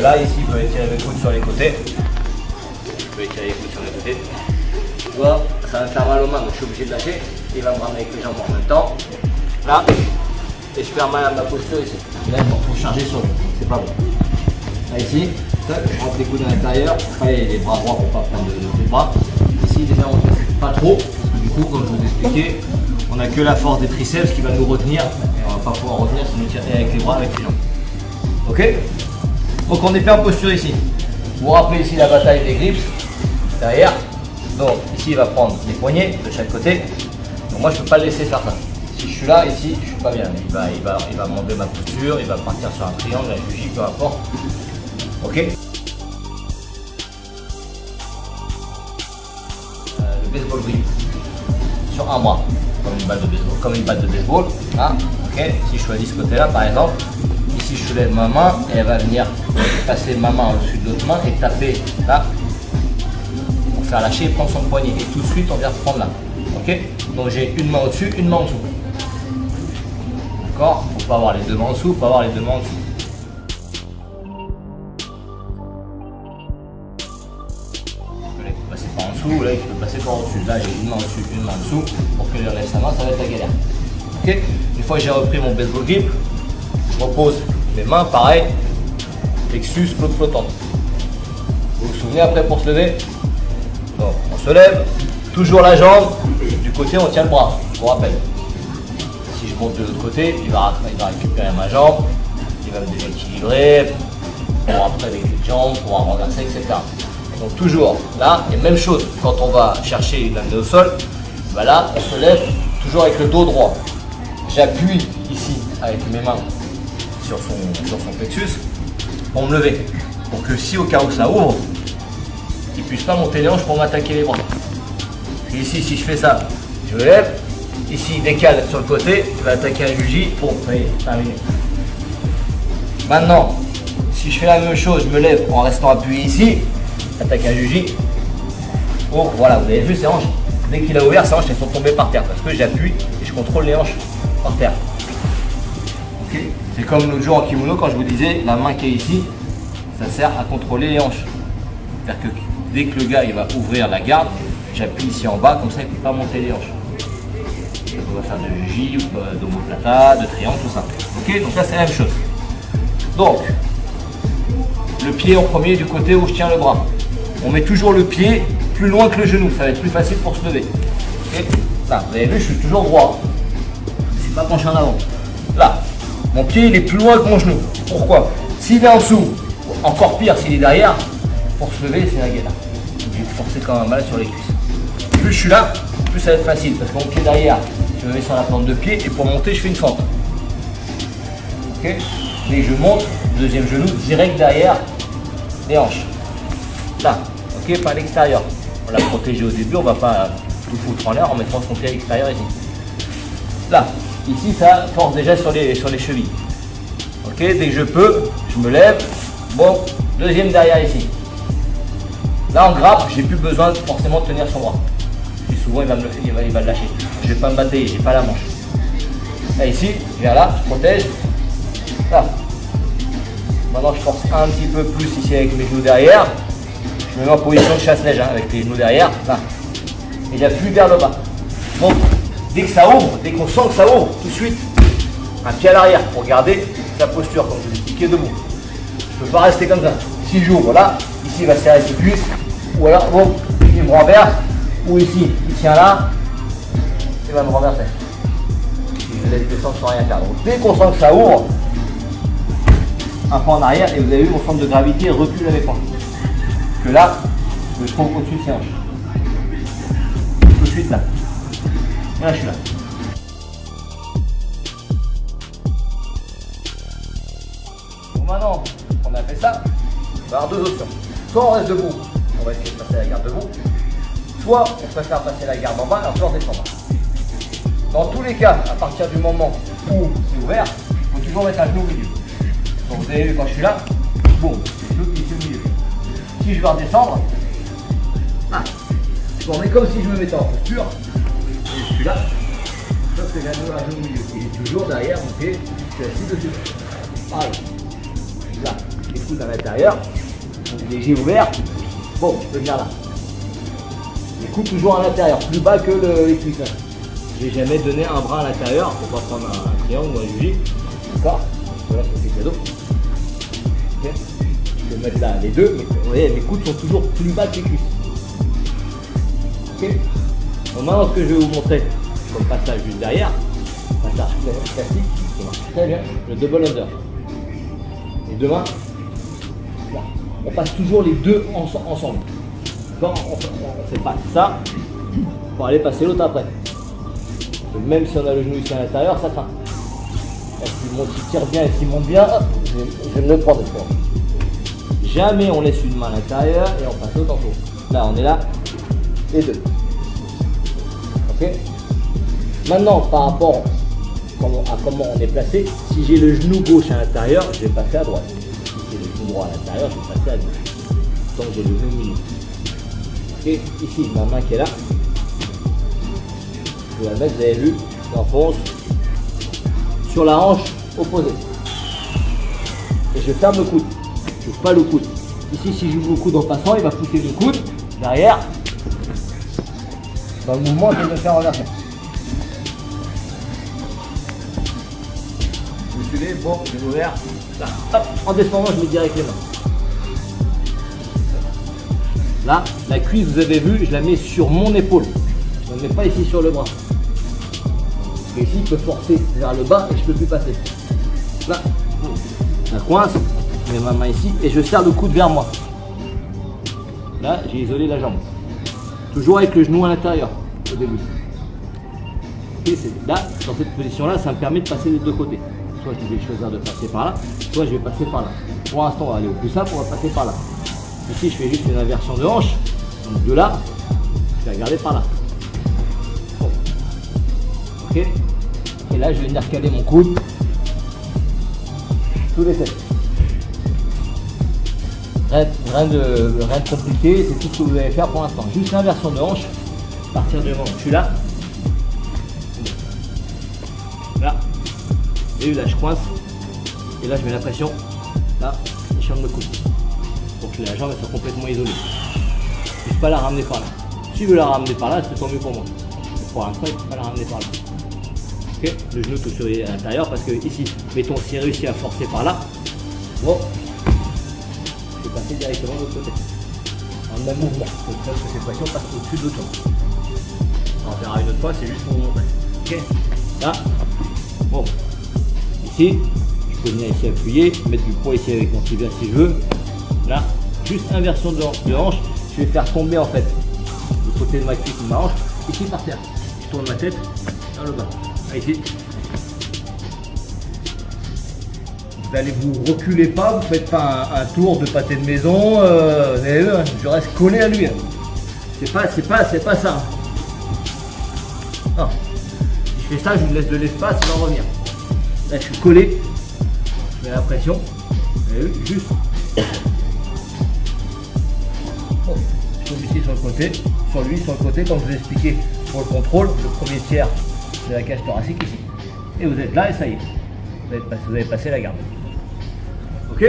là, ici, il peut étirer les coudes sur les côtés. Je peux étirer les coudes sur les côtés. Tu vois, ça va me faire mal aux mains, donc je suis obligé de lâcher. Il va me ramener avec les jambes en même temps. Là, et je perds mal à ma posture ici. Là, il faut charger sur lui, c'est pas bon. Là, ici, je rentre les coudes à l'intérieur. Après, les bras droits pour pas prendre de bras. Ici, déjà, on ne teste pas trop. Parce que du coup, comme je vous ai expliqué, on n'a que la force des triceps qui va nous retenir. Et on ne va pas pouvoir retenir si nous tirer avec les bras, avec les jambes. Ok? Donc, on est bien en posture ici. Vous vous rappelez ici la bataille des grips. Derrière. Donc, ici, il va prendre les poignets de chaque côté. Donc, moi, je ne peux pas le laisser faire ça. Si je suis là, ici, je ne suis pas bien. Il va m'enlever ma posture, il va partir sur un triangle, un juji, peu importe. Ok. Le baseball grip sur un bras, comme une balle de baseball. Là, ok. Si je choisis ce côté-là, par exemple, ici je soulève ma main et elle va venir passer ma main au-dessus de l'autre main et taper là pour faire lâcher et prendre son poignet. Et tout de suite, on vient reprendre là. Ok. Donc j'ai une main au-dessus, une main en dessous. D'accord. Faut pas avoir les deux mains en dessous, faut pas avoir les deux mains en dessous. Passer par en dessous, là il peut passer par au-dessus. Là j'ai une main au-dessus, une main en dessous. Pour que je relève sa main, ça va être la galère. Ok. Une fois que j'ai repris mon baseball grip, je repose mes mains, pareil, plexus, côte flottante. Vous vous souvenez après pour se lever? Donc on se lève, toujours la jambe, du côté on tient le bras, je vous rappelle. Si je monte de l'autre côté, il va récupérer ma jambe, il va me déséquilibrer, pour après avec les jambes, pour renverser, etc. Donc toujours là, et même chose, quand on va chercher l'amener au sol, bah là on se lève toujours avec le dos droit. J'appuie ici avec mes mains sur son plexus pour me lever. Pour que si au cas où ça ouvre, il ne puisse pas monter les hanches pour m'attaquer les bras. Et ici, si je fais ça, je me lève. Ici, il décale sur le côté, il va attaquer un juji. Bon, ça y est, terminé. Maintenant, si je fais la même chose, je me lève en restant appuyé ici, attaque un juji. Oh, voilà, vous avez vu ses hanches. Dès qu'il a ouvert, ses hanches elles sont tombées par terre parce que j'appuie et je contrôle les hanches par terre. Ok. C'est comme l'autre jour en kimono quand je vous disais, la main qui est ici, ça sert à contrôler les hanches. C'est-à-dire que dès que le gars il va ouvrir la garde, j'appuie ici en bas, comme ça il ne peut pas monter les hanches. On va faire de juji, d'omoplata, de triangle, tout ça. Ok, donc là c'est la même chose. Donc, le pied en premier du côté où je tiens le bras. On met toujours le pied plus loin que le genou, ça va être plus facile pour se lever. Okay. Là, vous avez vu, je suis toujours droit. Je ne suis pas penché en avant. Là, mon pied il est plus loin que mon genou. Pourquoi? S'il est en dessous, encore pire s'il est derrière, pour se lever c'est la galère. Je vais forcer quand même mal sur les cuisses. Plus je suis là, plus ça va être facile parce que mon pied derrière, je me mets sur la plante de pied et pour monter je fais une fente. Ok. Et je monte, deuxième genou direct derrière les hanches. Là, ok, pas à l'extérieur. On l'a protégé au début, on va pas tout foutre en l'air en mettant son pied à l'extérieur ici. Là, ici ça force déjà sur les chevilles. Ok, dès que je peux, je me lève. Bon, deuxième derrière ici. Là en grappe, j'ai plus besoin forcément de tenir son bras. Et souvent il va le lâcher. Je vais pas me batailler, j'ai pas la manche. Là ici, je viens là, je protège. Là. Maintenant je force un petit peu plus ici avec mes genoux derrière. Je me mets en position de chasse-neige hein, avec les genoux derrière. Là. Et j'appuie vers le bas. Donc dès que ça ouvre, dès qu'on sent que ça ouvre, tout de suite, un pied à l'arrière pour garder sa posture, comme je vous ai expliqué, debout. Je ne peux pas rester comme ça. Si j'ouvre là, ici il va serrer ses cuisses, ou alors bon, il me renverse, ou ici, il tient là, il va me renverser. Je laisse descendre sans rien faire. Donc dès qu'on sent que ça ouvre, un pas en arrière, et vous avez vu mon centre de gravité recule avec moi. Que là, je me trouve au-dessus de ses hanches. Tout de suite là. Et là je suis là. Bon maintenant, on a fait ça, on va avoir deux options. Soit on reste debout, on va essayer de passer la garde debout, soit on préfère passer la garde en bas et on peut redescendre. Dans tous les cas, à partir du moment où c'est ouvert, il faut toujours mettre un genou au milieu. Donc vous avez vu quand je suis là, boum, le genou qui est au milieu. Si je veux redescendre, je remets comme si je me mettais en posture, et je suis là, sauf que j'ai un genou au milieu. Et toujours derrière mon pied, je suis assis dessus. Pareil, là, et coude à l'intérieur, léger ouvert. Bon, je peux venir là. Les coudes toujours à l'intérieur, plus bas que les cuisses. Je vais jamais donner un bras à l'intérieur pour pas prendre un triangle ou un juge. D'accord. Voilà, c'est cadeau. Okay. Je vais mettre là les deux, mais vous voyez, mes coudes sont toujours plus bas que les cuisses. Ok. Donc maintenant, ce que je vais vous montrer, comme passage juste derrière, passage classique, qui marche très bien, le double under. Les deux mains, là. On passe toujours les deux ensemble. D'accord. On ne fait pas ça pour aller passer l'autre après. Même si on a le genou ici à l'intérieur, ça craint. S'il tire bien et s'il monte bien, hop, je ne le prends pas. Jamais on laisse une main à l'intérieur et on passe l'autre en dessous. Là, on est là, les deux. Ok. Maintenant, par rapport à comment on est placé, si j'ai le genou gauche à l'intérieur, je vais passer à droite. Si j'ai le genou droit à l'intérieur, je vais passer à gauche. Donc j'ai le genou au milieu. Ok. Ici, ma main qui est là. Je vais la mettre, vous avez vu, j'enfonce sur la hanche opposée. Et je ferme le coude. Je n'ouvre pas le coude. Ici, si j'ouvre le coude en passant, il va pousser le coude derrière. Dans le mouvement, je vais me faire renverser. Vous suivez, bon, je vais ouvert. Là, hop, en descendant, je mets direct les mains. Là, la cuisse, vous avez vu, je la mets sur mon épaule. Je ne la mets pas ici sur le bras. Et ici, je peux forcer vers le bas et je ne peux plus passer. Là, ça coince, je mets ma main ici et je serre le coude vers moi. Là, j'ai isolé la jambe. Toujours avec le genou à l'intérieur au début. Et là, dans cette position-là, ça me permet de passer des deux côtés. Soit je vais choisir de passer par là, soit je vais passer par là. Pour l'instant, on va aller au plus simple, on va passer par là. Ici, je fais juste une inversion de hanche. Donc de là, je vais regarder par là. Bon. Ok. Et là, je vais venir caler mon coude tous les 7. Rien de compliqué, c'est tout ce que vous allez faire pour l'instant. Juste l'inversion de hanche. À partir du moment où je suis là, là, et là je coince, et là je mets la pression, là, je ferme le coude pour que la jambe soit complètement isolée. Je ne peux pas la ramener par là. Si je veux la ramener par là, c'est tant mieux pour moi. Mais pour l'instant, je ne peux pas la ramener par là. Okay. Le genou touche à l'intérieur parce que ici, mettons, si j'ai réussi à forcer par là, bon, je vais passer directement de l'autre côté. En même mouvement, comme ça, que cette pression passe au-dessus de l'autre jambe. On verra une autre fois, c'est juste pour vous montrer. Ok. Là, bon, ici, je peux venir ici appuyer, mettre du poids ici avec mon tibia si je veux. Là, juste inversion de hanche, je vais faire tomber en fait le côté de ma cuisse ou de ma hanche, ici par terre. Je tourne ma tête vers le bas. Ici. Vous allez vous reculez pas, vous faites pas un tour de pâté de maison, vous avez vu, je reste collé à lui. C'est pas ça. Non. Si je fais ça, je lui laisse de l'espace, il va revenir. Là je suis collé, je mets la pression, vous avez vu, juste. Bon. Je tombe ici sur le côté, sur le côté, comme je vous ai expliqué pour le contrôle, le premier tiers de la cage thoracique ici. Et vous êtes là et ça y est. Vous avez passé la garde. Ok.